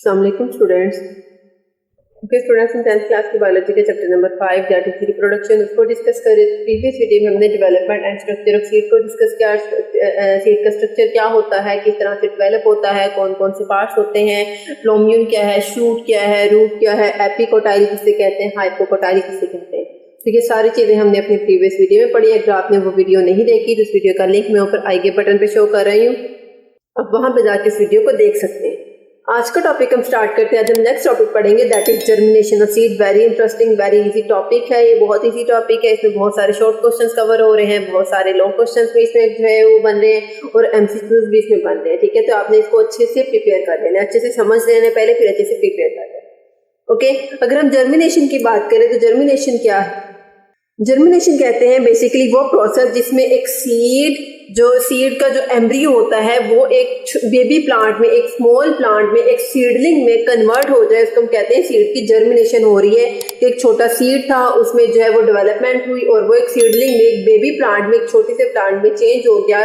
Assalamualaikum students. Okay students, हम 10th class की biology के chapter number 5 that is reproduction उसको डिस्कस कर रहे थे। प्रीवियस वीडियो में हमने development and structure of seed को डिस्कस किया। सीड का स्ट्रक्चर क्या होता है, किस तरह से डेवलप होता है, कौन कौन से पार्ट्स होते हैं, प्लोम्यूल क्या है, शूट क्या है, रूट क्या है, एपिकोटाइल किसे कहते हैं, हाइपोकोटाइल किसे कहते हैं। तो ये सारी चीज़ें हमने अपनी प्रीवियस वीडियो में पढ़ी है। अगर आपने वो वीडियो नहीं देखी तो उस वीडियो का लिंक मैं ऊपर आई के बटन पे शो कर रही हूँ, अब वहाँ पे जाके इस वीडियो को देख सकते हैं। आज का टॉपिक हम स्टार्ट करते हैं। आज हम नेक्स्ट टॉपिक पढ़ेंगे that is germination of seed. Very interesting, very easy topic है, ये बहुत इजी टॉपिक है। इसमें बहुत सारे शॉर्ट क्वेश्चंस कवर हो रहे हैं, बहुत सारे लॉन्ग क्वेश्चंस भी इसमें जो है वो बन रहे हैं और एमसीक्यूज भी इसमें बन रहे हैं। ठीक है, तो आपने इसको अच्छे से प्रिपेयर कर लेना, अच्छे से समझ लेना पहले, फिर अच्छे से प्रिपेयर कर लेना। ओके, अगर हम जर्मिनेशन की बात करें तो जर्मिनेशन क्या है? जर्मिनेशन कहते हैं बेसिकली वो प्रोसेस जिसमें एक सीड का जो एम्ब्रियो होता है वो एक बेबी प्लांट में, एक स्मॉल प्लांट में, एक सीडलिंग में कन्वर्ट हो जाए, उसको हम कहते हैं सीड की जर्मिनेशन हो रही है। कि एक छोटा सीड था, उसमें जो है वो डेवलपमेंट हुई और वो एक सीडलिंग में, एक बेबी प्लांट में, एक छोटे से प्लांट में चेंज हो गया,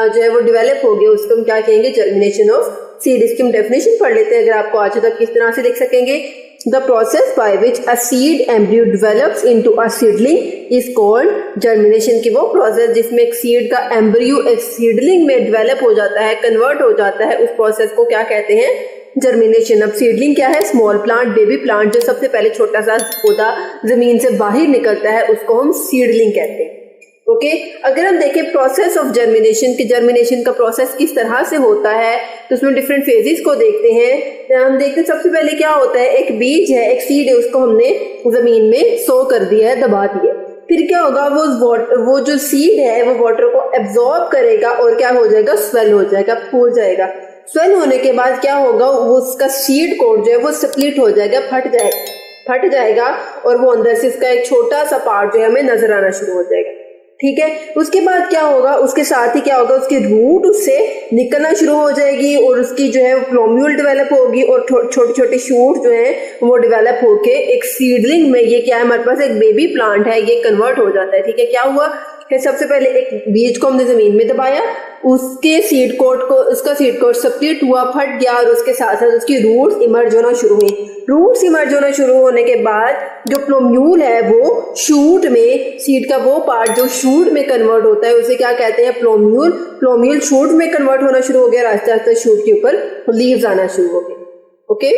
जो है वो डेवलप हो गया, उसको हम क्या कहेंगे? Germination of seed. इसकी हम डेफिनेशन पढ़ लेते हैं, अगर आपको आज तक किस तरह से लिख सकेंगे। The process by which a seed embryo develops into a seedling is called germination। की वो प्रोसेस जिसमें एक सीड का एम्ब्रियो एक सीडलिंग में डेवलप हो जाता है, कन्वर्ट हो जाता है, उस प्रोसेस को क्या कहते हैं? जर्मिनेशन। अब सीडलिंग क्या है? स्मॉल प्लांट, बेबी प्लांट, जो सबसे पहले छोटा सा पौधा जमीन से बाहर निकलता है, उसको हम सीडलिंग कहते हैं। ओके, अगर हम देखें प्रोसेस ऑफ जर्मिनेशन की, जर्मिनेशन का प्रोसेस किस तरह से होता है, तो उसमें डिफरेंट फेजेस को देखते हैं। हम देखते हैं सबसे पहले क्या होता है, एक बीज है, एक सीड है, उसको हमने जमीन में सो कर दिया है, दबा दिया। फिर क्या होगा, वो जो सीड है वो वाटर को एब्जॉर्ब करेगा और क्या हो जाएगा? स्वेल हो जाएगा, फूल जाएगा। स्वेल होने के बाद क्या होगा, वो उसका सीड कोड जो है वो स्प्लिट हो जाएगा, फट जाएगा और वो अंदर से इसका एक छोटा सा पार्ट जो है हमें नजर आना शुरू हो जाएगा। ठीक है, उसके बाद क्या होगा, उसके साथ ही क्या होगा, उसकी रूट उससे निकलना शुरू हो जाएगी और उसकी जो है प्लोम्यूल डेवलप होगी और छोटे छोटे शूट जो है वो डेवलप होके एक सीडलिंग में, ये क्या है हमारे पास, एक बेबी प्लांट है, ये कन्वर्ट हो जाता है। ठीक है, क्या हुआ कि सबसे पहले एक बीज को हमने जमीन में दबाया, उसका सीड कोट स्प्लिट हुआ, फट गया और उसके साथ साथ उसकी रूट्स इमर्ज होना शुरू हुई। रूट्स इमर्ज होना शुरू होने के बाद जो प्लोम्यूल है वो शूट में, सीड का वो पार्ट जो शूट में कन्वर्ट होता है उसे क्या कहते हैं? प्लोम्यूल। प्लोम्यूल शूट में कन्वर्ट होना शुरू हो गया, आस्ते आस्ते शूट के ऊपर लीव्स आना शुरू हो गए। ओके,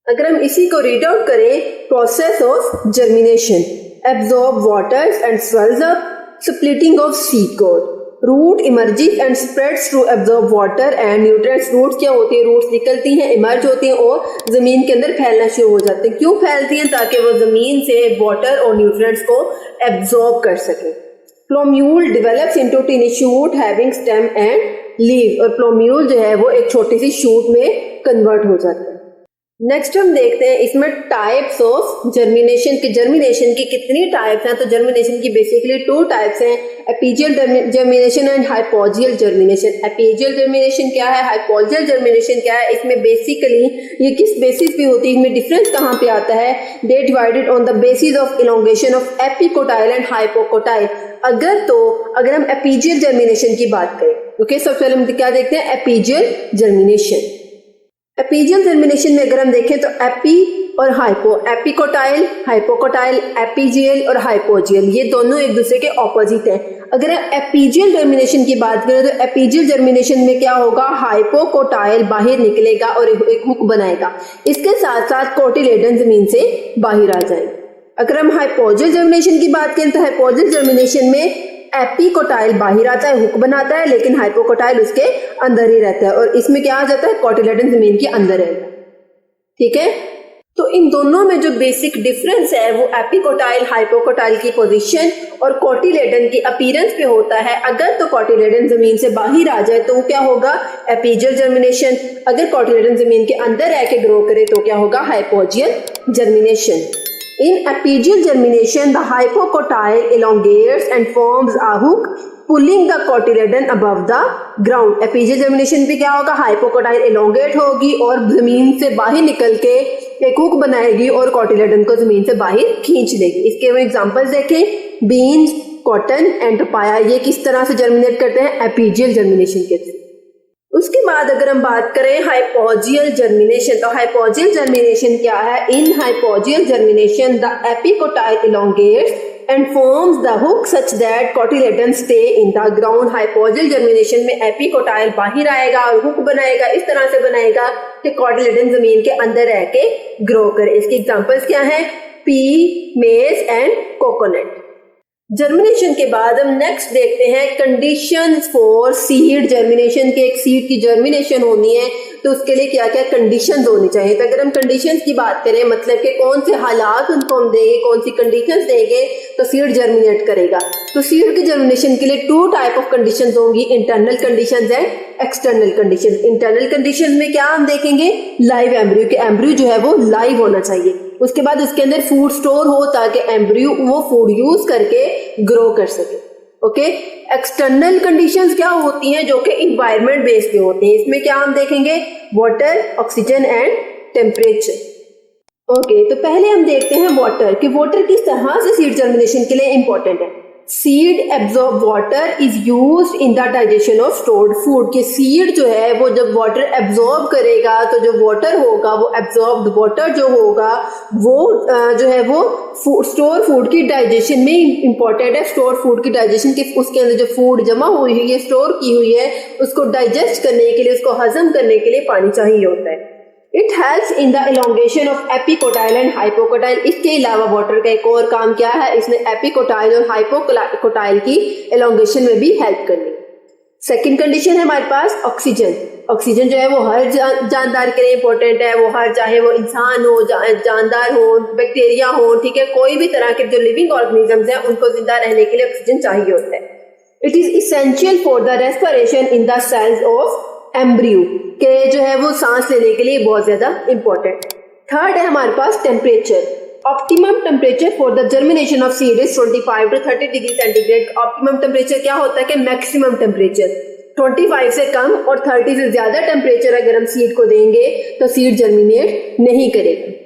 अगर हम इसी को रीड आउट करें, process of germination, absorb waters and swells up, splitting of seed coat, root emerges and spreads to absorb water and nutrients। Roots क्या होती है? रूट्स निकलती हैं, इमर्ज होती हैं और जमीन के अंदर फैलना शुरू हो जाते हैं। क्यों फैलती हैं? ताकि वो जमीन से वाटर और न्यूट्रिएंट्स को एब्जॉर्ब कर सके। Plumule develops into tiny shoot having stem and leave, और प्लोम्यूल जो है वो एक छोटी सी शूट में कन्वर्ट हो जाता है। नेक्स्ट हम देखते हैं इसमें टाइप्स ऑफ जर्मिनेशन की। जर्मिनेशन की कितनी टाइप्स हैं? तो जर्मिनेशन की बेसिकली 2 टाइप्स हैं, epigeal germination and hypogeal germination. एपिजियल germination क्या है, हाइपोजियल जर्मिनेशन क्या है? इसमें बेसिकली ये किस बेसिस पे होती है, इसमें डिफरेंस कहाँ पे आता है? They divided on the basis of elongation of epicotyl and hypocotyl. अगर हम एपिजियल जर्मिनेशन की बात करें, ओके, सबसे पहले हम क्या देखते हैं? Epigeal germination. एपिजियल जर्मिनेशन में अगर हम देखें तो एपी और हाइपो, एपिकोटाइल, हाइपोकोटाइल, एपिजियल और हाइपोजियल, ये दोनों एक दूसरे के ऑपोजिट हैं। अगर हम एपिजियल जर्मिनेशन की बात करें तो एपिजियल जर्मिनेशन में क्या होगा, हाइपोकोटाइल बाहर निकलेगा और एक हुक बनाएगा, इसके साथ साथ कोटिलेडन जमीन से बाहर आ जाएंगे। अगर हम हाइपोजियल जर्मिनेशन की बात करें तो हाइपोजियल जर्मिनेशन में एपिकोटाइल बाहर आता है, हुक बनाता है, लेकिन हाइपोकोटाइल उसके अंदर ही रहता है और इसमें क्या आ जाता है? कोटिलेडन जमीन के अंदर रहेगा। ठीक है, तो इन दोनों में जो बेसिक डिफरेंस है वो एपिकोटाइल हाइपोकोटाइल की पोजीशन और कोटिलेडन की अपीयरेंस पे होता है। अगर तो कोटिलेडन जमीन से बाहर आ जाए तो क्या होगा? एपिजियल जर्मिनेशन। अगर कोटिलेडन जमीन के अंदर रह के ग्रो करे तो क्या होगा? Hypogeal germination. In apical germination, the hypocotyle elongates and forms a hook, pulling the cotyledon above the ground। apical germination भी क्या होगा? hypocotyle elongate होगी और जमीन से बाहर निकल के एक हुक बनाएगी और कोटिलेडन को जमीन से बाहर खींच लेगी। इसके हम एग्जांपल्स देखें, बीन्स, कॉटन एंड पपाया, ये किस तरह से जर्मिनेट करते हैं? एपिजियल जर्मिनेशन के थ्रू। उसके बाद अगर हम बात करें हाइपोजियल जर्मिनेशन, तो हाइपोजियल जर्मिनेशन क्या है? In hypogeal germination the epicotyl elongates and forms the hook such that cotyledons stay in the ground. Hypogeal germination में एपिकोटाइल बाहर आएगा और हुक बनाएगा, इस तरह से बनाएगा कि कॉटिलेडन जमीन के अंदर रह के ग्रो करे। इसकी एग्जांपल्स क्या है? पी, मेज एंड कोकोनट। जर्मिनेशन के बाद हम नेक्स्ट देखते हैं कंडीशंस फॉर सीड जर्मिनेशन के। एक सीड की जर्मिनेशन होनी है तो उसके लिए क्या क्या कंडीशंस होनी चाहिए। तो अगर हम कंडीशंस की बात करें, मतलब कि कौन से हालात उनको हम देंगे, कौन सी कंडीशंस देंगे तो सीड जर्मिनेट करेगा। तो सीड की जर्मिनेशन के लिए 2 टाइप ऑफ कंडीशंस होंगी, internal conditions and external conditions. Internal conditions में क्या हम देखेंगे? लाइव एम्ब्रियो, के एम्ब्रियो जो है वो लाइव होना चाहिए। उसके बाद उसके अंदर फूड स्टोर हो ताकि एम्ब्रियो वो फूड यूज करके ग्रो कर सके। ओके, एक्सटर्नल कंडीशंस क्या होती हैं? जो कि एनवायरनमेंट बेस्ड होती हैं। इसमें क्या हम देखेंगे? Water, oxygen and temperature. Okay, तो पहले हम देखते हैं वाटर, कि वाटर किस तरह से सीड जर्मिनेशन के लिए इंपॉर्टेंट है। Seed absorb water is used in the digestion of stored food, कि सीड जो है वो जब वाटर एब्जॉर्ब करेगा तो जो वाटर होगा वो एब्जॉर्ब्ड वाटर जो होगा वो जो है वो स्टोर फूड की डाइजेशन में इंपॉर्टेंट है। स्टोर फूड की डाइजेशन के, उसके अंदर जो फूड जमा हुई है, स्टोर की हुई है, उसको डाइजेस्ट करने के लिए, उसको हजम करने के लिए पानी चाहिए होता है। It helps in the elongation of epicotyl and hypocotyl. इसके अलावा वाटर का एक और काम क्या है? इसने एपिकोटाइल और हाइपोकोटाइल की इलोंगेशन में भी हेल्प करनी। सेकंड कंडीशन है हमारे पास ऑक्सीजन। ऑक्सीजन जो है वो हर जानदार के लिए इंपॉर्टेंट है। वो हर, चाहे वो इंसान हो, जानदार हो, बैक्टीरिया हो, ठीक है, कोई भी तरह के जो लिविंग ऑर्गेनिजम्स हैं उनको जिंदा रहने के लिए ऑक्सीजन चाहिए होता है। It is essential for the respiration in the cells of embryo, के जो है वो सांस लेने के लिए बहुत ज्यादा इंपॉर्टेंट। थर्ड है हमारे पास temperature. Optimum temperature for the germination of seed is 25 to 30 degree centigrade. Optimum temperature क्या होता है? कि मैक्सिमम टेम्परेचर 25 से कम और 30 से ज्यादा टेम्परेचर अगर हम सीड को देंगे तो सीड जर्मिनेट नहीं करेगा।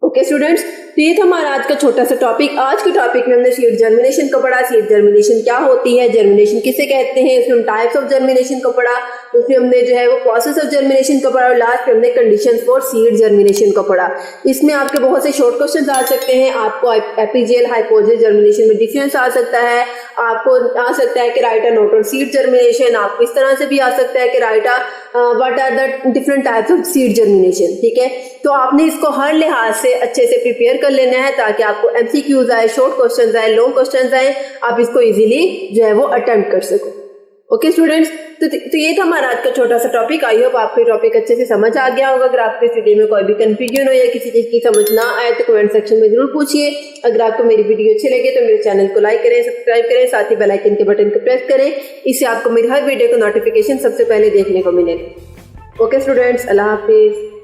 ओके स्टूडेंट्स, तो ये था हमारा आज का छोटा सा टॉपिक। आज के टॉपिक में हमने सीड जर्मिनेशन को पढ़ा, सीड जर्मिनेशन क्या होती है, जर्मिनेशन किसे कहते हैं, उसमें हम टाइप्स ऑफ जर्मिनेशन को पढ़ा, उसमें हमने जो है वो प्रोसेस ऑफ जर्मिनेशन को पढ़ा और लास्ट में हमने कंडीशंस फॉर सीड जर्मिनेशन को पढ़ा। इसमें आपके बहुत से शॉर्ट क्वेश्चन आ सकते हैं। आपको एपिजियल हाइपोजियल जर्मिनेशन में डिफरेंस आ सकता है, आपको आ सकता है कि write a note on seed germination, आपको इस तरह से भी आ सकता है कि write a what are the different types of seed germination. ठीक है, तो आपने इसको हर लिहाज से अच्छे से प्रिपेयर कर लेना है ताकि आपको एमसीक्यूज आए, शॉर्ट क्वेश्चंस आए, लॉन्ग क्वेश्चंस आए, आप इसको इजीली जो है वो अटेम्प्ट कर सको। ओके स्टूडेंट्स, तो ये था हमारा आज का छोटा सा टॉपिक। आई होप आपको टॉपिक अच्छे से समझ आ गया होगा। अगर आपको इस वीडियो में कोई भी कंफ्यूजन हो या किसी चीज की समझ ना आए तो कमेंट सेक्शन में जरूर पूछिए। अगर आपको मेरी वीडियो अच्छी लगे तो मेरे चैनल को लाइक करें, सब्सक्राइब करें, साथ ही बेल आइकन के बटन को प्रेस करें। इससे आपको मेरी हर वीडियो का नोटिफिकेशन सबसे पहले देखने को मिलेगा। ओके स्टूडेंट्स, अल्लाह हाफिज।